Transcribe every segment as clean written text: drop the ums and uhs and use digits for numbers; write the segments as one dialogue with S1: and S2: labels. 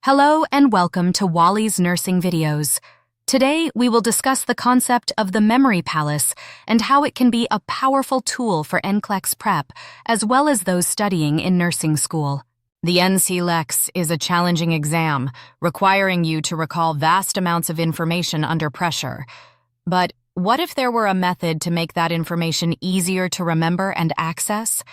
S1: Hello and welcome to Wally's nursing videos. Today, we will discuss the concept of the memory palace and how it can be a powerful tool for NCLEX prep, as well as those studying in nursing school. The NCLEX is a challenging exam, requiring you to recall vast amounts of information under pressure. But what if there were a method to make that information easier to remember and access?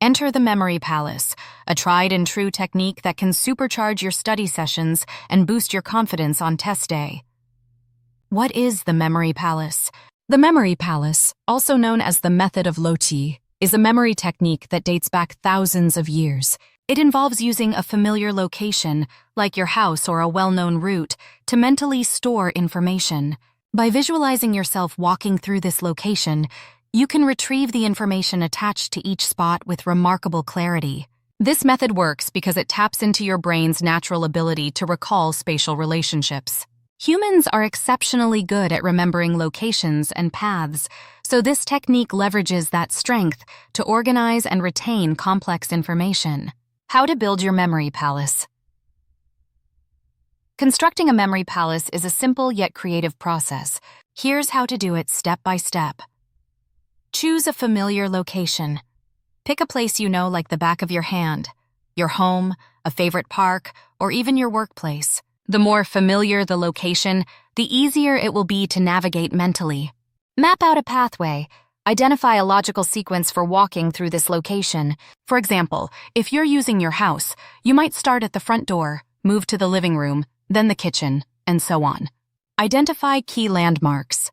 S1: Enter the memory palace, a tried-and-true technique that can supercharge your study sessions and boost your confidence on test day. What is the memory palace? The memory palace, also known as the method of Loti, is a memory technique that dates back thousands of years. It involves using a familiar location, like your house or a well-known route, to mentally store information. By visualizing yourself walking through this location, you can retrieve the information attached to each spot with remarkable clarity. This method works because it taps into your brain's natural ability to recall spatial relationships. Humans are exceptionally good at remembering locations and paths, so this technique leverages that strength to organize and retain complex information. How to build your memory palace. Constructing a memory palace is a simple yet creative process. Here's how to do it step by step. Choose a familiar location. Pick a place you know like the back of your hand, your home, a favorite park, or even your workplace. The more familiar the location, the easier it will be to navigate mentally. Map out a pathway. Identify a logical sequence for walking through this location. For example, if you're using your house, you might start at the front door, move to the living room, then the kitchen, and so on. Identify key landmarks.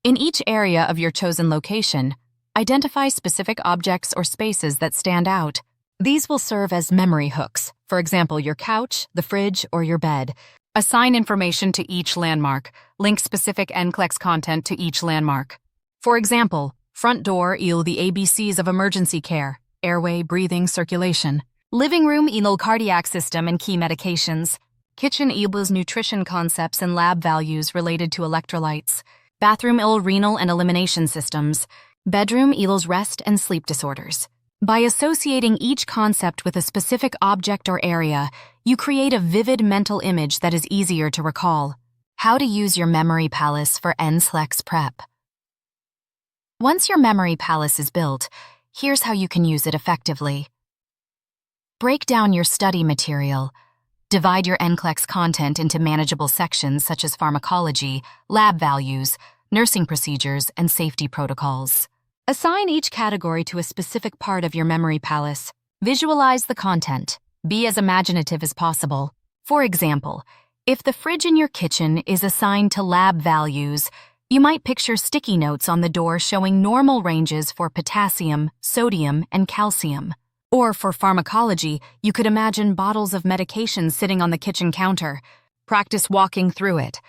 S1: In each area of your chosen location, identify specific objects or spaces that stand out. These will serve as memory hooks, for example, your couch, the fridge, or your bed. Assign information to each landmark. Link specific NCLEX content to each landmark. For example, front door equals the ABCs of emergency care, airway, breathing, circulation. Living room equals cardiac system and key medications. Kitchen equals nutrition concepts and lab values related to electrolytes. Bathroom equals renal and elimination systems. Bedroom equals rest and sleep disorders. By associating each concept with a specific object or area, you create a vivid mental image that is easier to recall. How to use your memory palace for NCLEX prep. Once your memory palace is built, here's how you can use it effectively. Break down your study material. Divide your NCLEX content into manageable sections such as pharmacology, lab values, nursing procedures, and safety protocols. Assign each category to a specific part of your memory palace. Visualize the content. Be as imaginative as possible. For example, if the fridge in your kitchen is assigned to lab values, you might picture sticky notes on the door showing normal ranges for potassium, sodium, and calcium. Or for pharmacology, you could imagine bottles of medication sitting on the kitchen counter. Practice walking through it.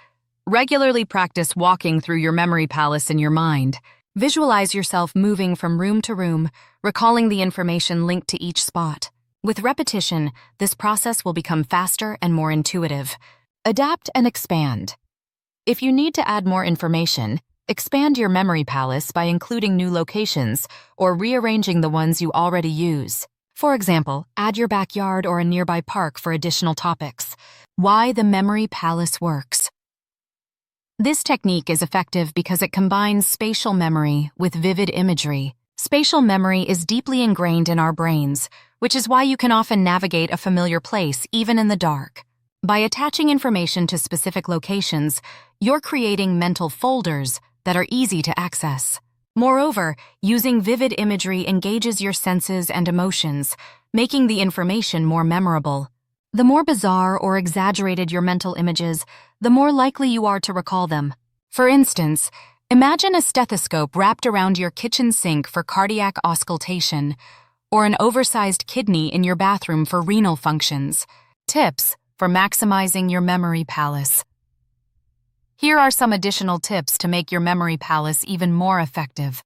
S1: Regularly practice walking through your memory palace in your mind. Visualize yourself moving from room to room, recalling the information linked to each spot. With repetition, this process will become faster and more intuitive. Adapt and expand. If you need to add more information, expand your memory palace by including new locations or rearranging the ones you already use. For example, add your backyard or a nearby park for additional topics. Why the memory palace works. This technique is effective because it combines spatial memory with vivid imagery. Spatial memory is deeply ingrained in our brains, which is why you can often navigate a familiar place even in the dark. By attaching information to specific locations, you're creating mental folders that are easy to access. Moreover, using vivid imagery engages your senses and emotions, making the information more memorable. The more bizarre or exaggerated your mental images, the more likely you are to recall them. For instance, imagine a stethoscope wrapped around your kitchen sink for cardiac auscultation, or an oversized kidney in your bathroom for renal functions. Tips for maximizing your memory palace. Here are some additional tips to make your memory palace even more effective.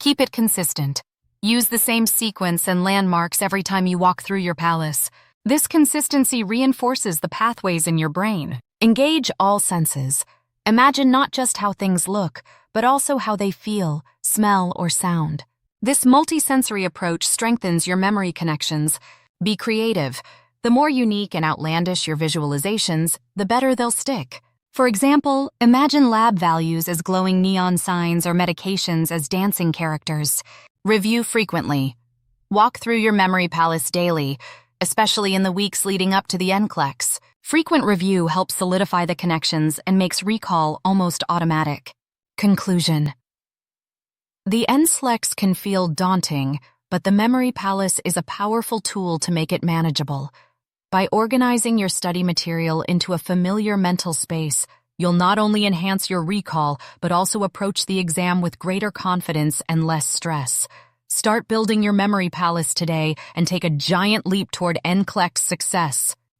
S1: Keep it consistent. Use the same sequence and landmarks every time you walk through your palace. This consistency reinforces the pathways in your brain. Engage all senses. Imagine not just how things look, but also how they feel, smell, or sound. This multisensory approach strengthens your memory connections. Be creative. The more unique and outlandish your visualizations, the better they'll stick. For example, imagine lab values as glowing neon signs or medications as dancing characters. Review frequently. Walk through your memory palace daily, especially in the weeks leading up to the NCLEX. Frequent review helps solidify the connections and makes recall almost automatic. Conclusion. The NCLEX can feel daunting, but the memory palace is a powerful tool to make it manageable. By organizing your study material into a familiar mental space, you'll not only enhance your recall, but also approach the exam with greater confidence and less stress. Start building your memory palace today and take a giant leap toward NCLEX success.